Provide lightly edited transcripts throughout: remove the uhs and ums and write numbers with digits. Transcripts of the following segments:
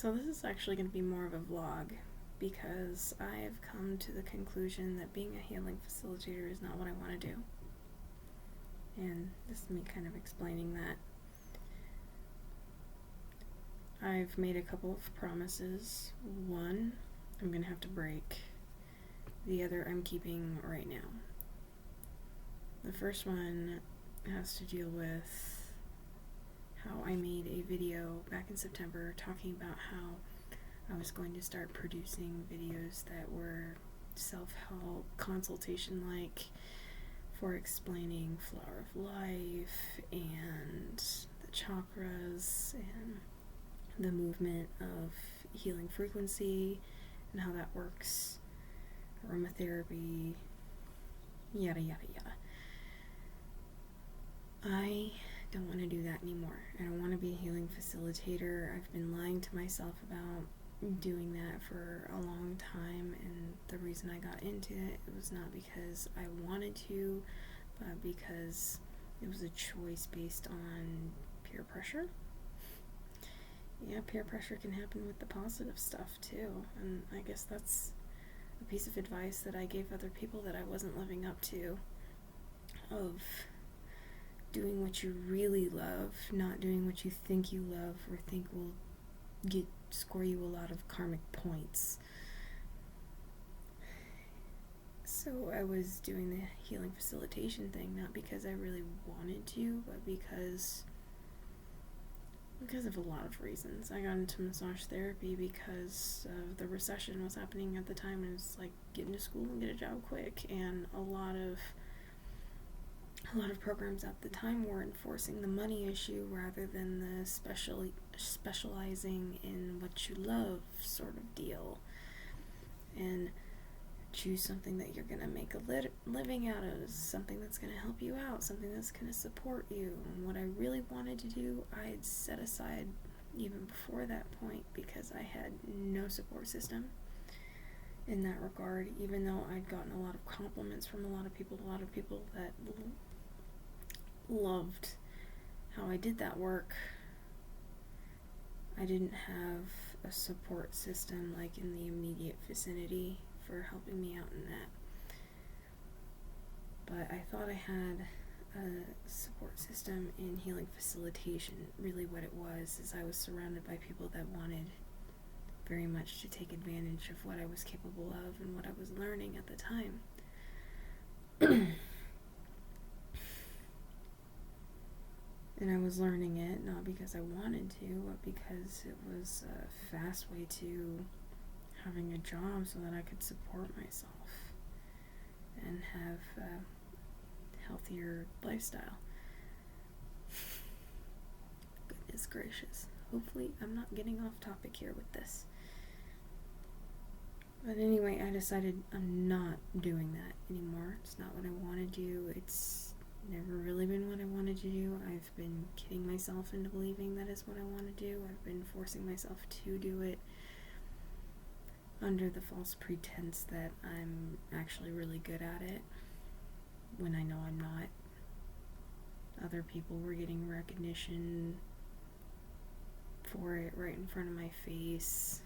So this is actually going to be more of a vlog because I have come to the conclusion that being a healing facilitator is not what I want to do. And this is me kind of explaining that. I've made a couple of promises. One, I'm going to have to break. The other I'm keeping right now. The first one has to deal with how I made a video back in September talking about how I was going to start producing videos that were self-help, consultation-like, for explaining Flower of Life and the chakras and the movement of healing frequency and how that works, aromatherapy, yada yada yada. I don't want to do that anymore. I don't want to be a healing facilitator. I've been lying to myself about doing that for a long time, and the reason I got into it was not because I wanted to, but because it was a choice based on peer pressure. Yeah, peer pressure can happen with the positive stuff too, and I guess that's a piece of advice that I gave other people that I wasn't living up to, of doing what you really love, not doing what you think you love or think will score you a lot of karmic points. So I was doing the healing facilitation thing not because I really wanted to, but because of a lot of reasons. I got into massage therapy because the recession was happening at the time, and it was like get into school and get a job quick, and a lot of programs at the time were enforcing the money issue rather than the specializing in what you love sort of deal. And choose something that you're going to make a living out of, something that's going to help you out, something that's going to support you. And what I really wanted to do, I had set aside even before that point because I had no support system in that regard, even though I'd gotten a lot of compliments from a lot of people that loved how I did that work. I didn't have a support system like in the immediate vicinity for helping me out in that. But I thought I had a support system in healing facilitation. Really what it was is I was surrounded by people that wanted very much to take advantage of what I was capable of and what I was learning at the time. And I was learning it not because I wanted to, but because it was a fast way to having a job so that I could support myself and have a healthier lifestyle. Goodness gracious. Hopefully I'm not getting off topic here with this. But anyway, I decided I'm not doing that anymore. It's not what I want to do. It's never really been what I wanted to do. I've been kidding myself into believing that is what I want to do. I've been forcing myself to do it under the false pretense that I'm actually really good at it, when I know I'm not. Other people were getting recognition for it right in front of my face,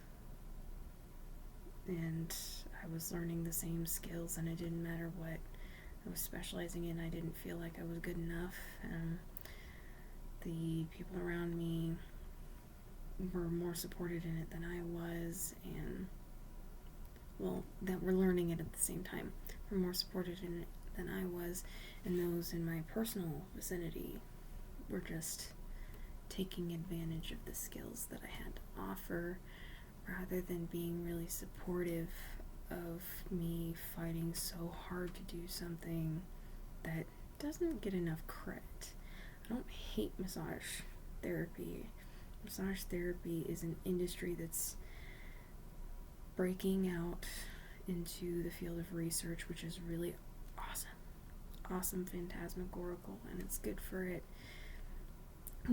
and I was learning the same skills, and it didn't matter what I was specializing in. I didn't feel like I was good enough. The people around me were more supported in it than I was, and that were learning it at the same time, were more supported in it than I was, and those in my personal vicinity were just taking advantage of the skills that I had to offer, rather than being really supportive of me fighting so hard to do something that doesn't get enough credit. I don't hate massage therapy. Massage therapy is an industry that's breaking out into the field of research, which is really awesome, phantasmagorical, and it's good for it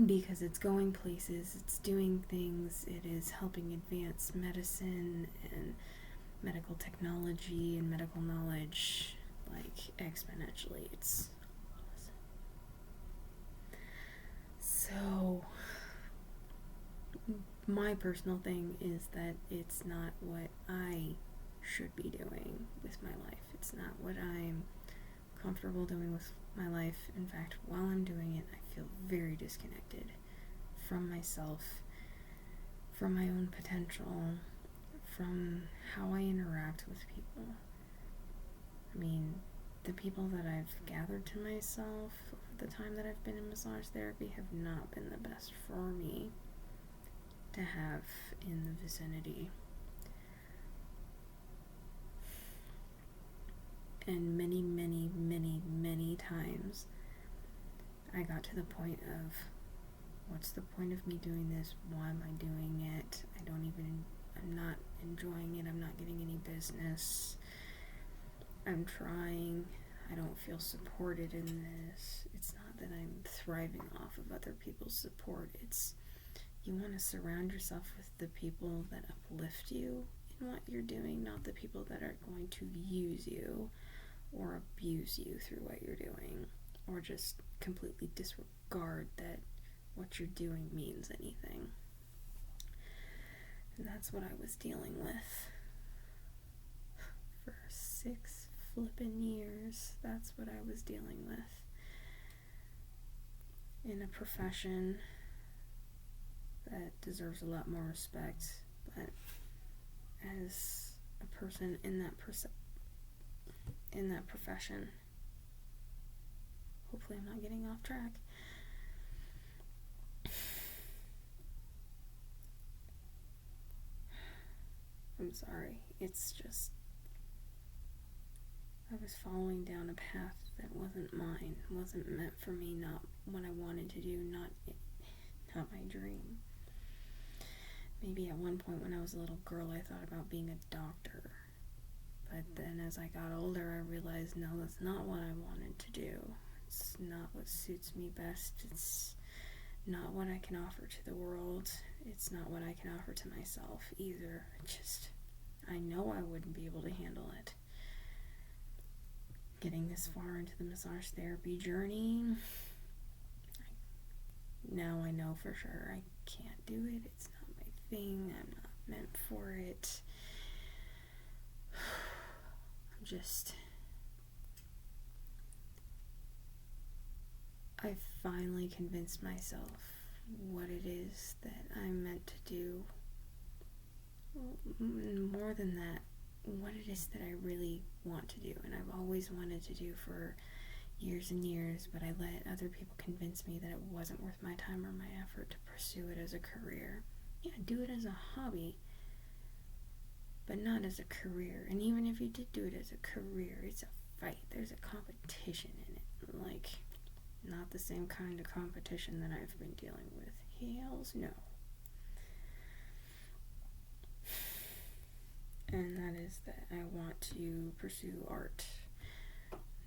because it's going places, it's doing things, it is helping advance medicine and medical technology and medical knowledge like exponentially. It's awesome. So my personal thing is that it's not what I should be doing with my life. It's not what I'm comfortable doing with my life. In fact, while I'm doing it, I feel very disconnected from myself, from my own potential, from how I interact with people. I mean, the people that I've gathered to myself over the time that I've been in massage therapy have not been the best for me to have in the vicinity. And many, many, many, many times I got to the point of, what's the point of me doing this? Why am I doing it? I'm not enjoying it. I'm not getting any business. I'm trying. I don't feel supported in this. It's not that I'm thriving off of other people's support. It's, you want to surround yourself with the people that uplift you in what you're doing, not the people that are going to use you or abuse you through what you're doing, or just completely disregard that what you're doing means anything. And that's what I was dealing with for 6 flippin' years. That's what I was dealing with in a profession that deserves a lot more respect, but as a person in that profession, hopefully I'm not getting off track. I'm sorry. It's just, I was following down a path that wasn't mine, wasn't meant for me, not what I wanted to do, not my dream. Maybe at one point when I was a little girl, I thought about being a doctor. But then as I got older, I realized, no, that's not what I wanted to do. It's not what suits me best. It's not what I can offer to the world. It's not what I can offer to myself either. I know I wouldn't be able to handle it. Getting this far into the massage therapy journey, now I know for sure I can't do it. It's not my thing. I'm not meant for it. I finally convinced myself what it is that I'm meant to do. More than that, what it is that I really want to do, and I've always wanted to do for years and years, but I let other people convince me that it wasn't worth my time or my effort to pursue it as a career. Yeah, do it as a hobby, but not as a career. And even if you did do it as a career, it's a fight. There's a competition in it. Like, not the same kind of competition that I've been dealing with. Hells no. And that is that I want to pursue art,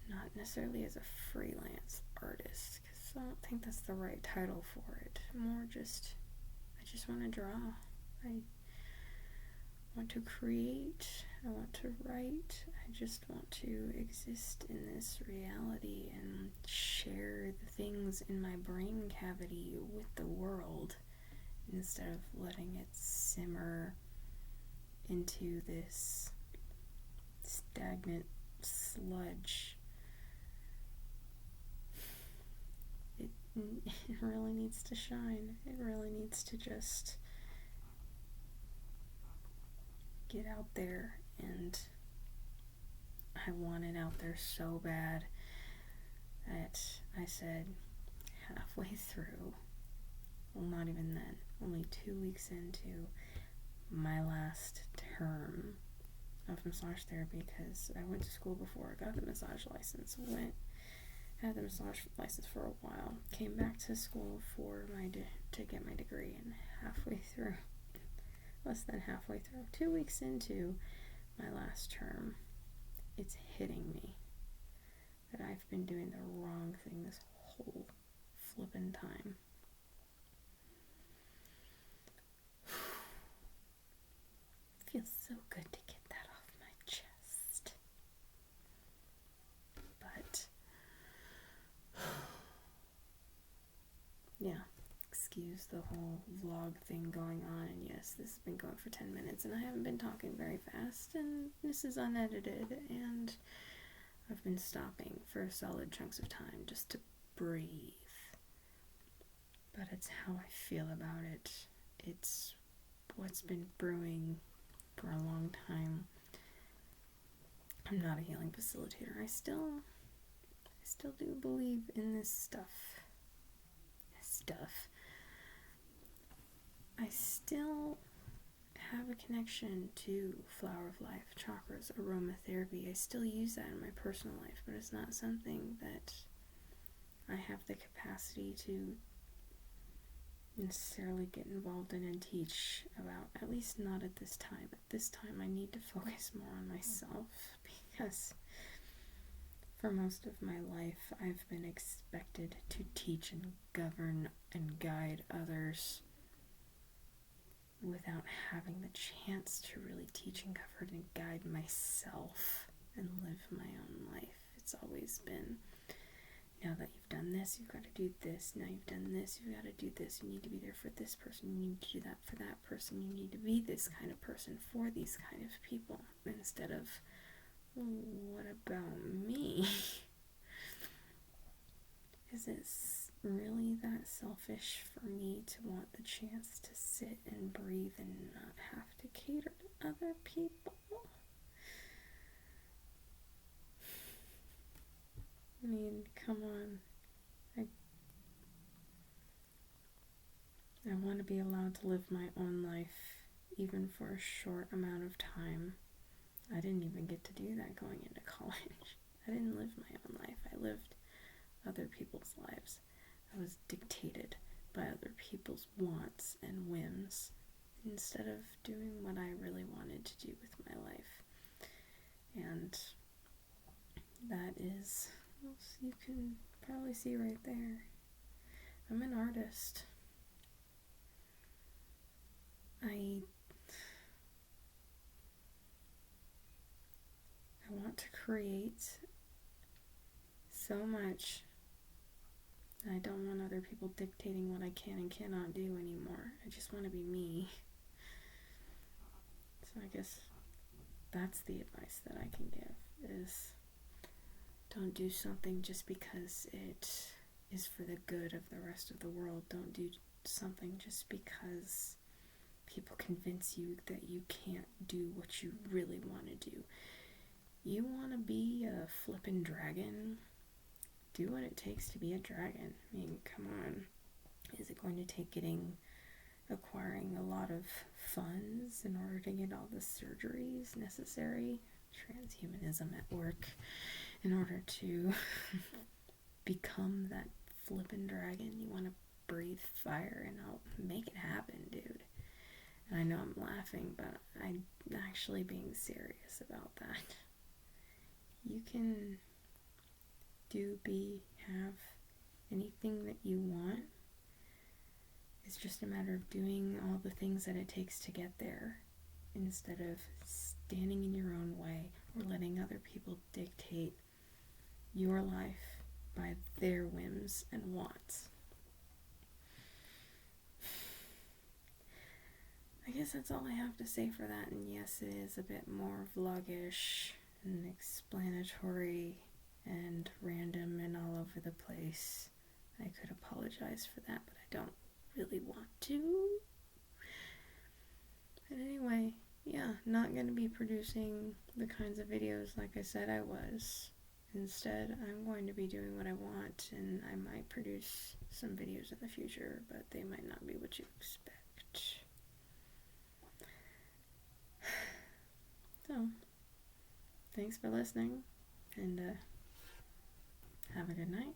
not necessarily as a freelance artist, because I don't think that's the right title for it. More just, I just want to draw. I want to create. I want to write. I just want to exist in this reality and share the things in my brain cavity with the world instead of letting it simmer into this stagnant sludge. It really needs to shine. It really needs to just get out there, and I want it out there so bad that I said halfway through, well, not even then, only 2 weeks into my last term of massage therapy, because I went to school before I got the massage license, had the massage license for a while, came back to school to get my degree, and less than halfway through, 2 weeks into my last term, it's hitting me that I've been doing the wrong thing this whole flippin' time. Feels so good to get that off my chest. But yeah, excuse excuse the whole vlog thing going on, and yes, this has been going for 10 minutes, and I haven't been talking very fast, and this is unedited, and I've been stopping for solid chunks of time just to breathe. But it's how I feel about it. It's what's been brewing for a long time. I'm not a healing facilitator. I still do believe in this stuff. I still have a connection to flower of life, chakras, aromatherapy. I still use that in my personal life, but it's not something that I have the capacity to necessarily get involved in and teach about, at least not at this time. At this time, I need to focus more on myself, because for most of my life, I've been expected to teach and govern and guide others without having the chance to really teach and govern and guide myself and live my own life. It's always been, now that you've done this, you've got to do this. Now you've done this, you've got to do this. You need to be there for this person. You need to do that for that person. You need to be this kind of person for these kind of people. Instead of, what about me? Is it really that selfish for me to want the chance to sit and breathe and not have to cater to other people? I mean, come on. I want to be allowed to live my own life, even for a short amount of time. I didn't even get to do that going into college. I didn't live my own life. I lived other people's lives. I was dictated by other people's wants and whims instead of doing what I really wanted to do with my life. And that is, you can probably see right there, I'm an artist. I want to create so much. I don't want other people dictating what I can and cannot do anymore. I just want to be me. So I guess that's the advice that I can give, is don't do something just because it is for the good of the rest of the world. Don't do something just because people convince you that you can't do what you really want to do. You want to be a flippin' dragon? Do what it takes to be a dragon. I mean, come on. Is it going to take acquiring a lot of funds in order to get all the surgeries necessary? Transhumanism at work. In order to become that flippin' dragon, you want to breathe fire, and I'll make it happen, dude. And I know I'm laughing, but I'm actually being serious about that. You can do, be, have anything that you want. It's just a matter of doing all the things that it takes to get there, instead of standing in your own way or letting other people dictate your life by their whims and wants. I guess that's all I have to say for that, and yes, it is a bit more vlogish and explanatory and random and all over the place. I could apologize for that, but I don't really want to. But anyway, yeah, not going to be producing the kinds of videos like I said I was. Instead, I'm going to be doing what I want, and I might produce some videos in the future, but they might not be what you expect. So, thanks for listening, and have a good night.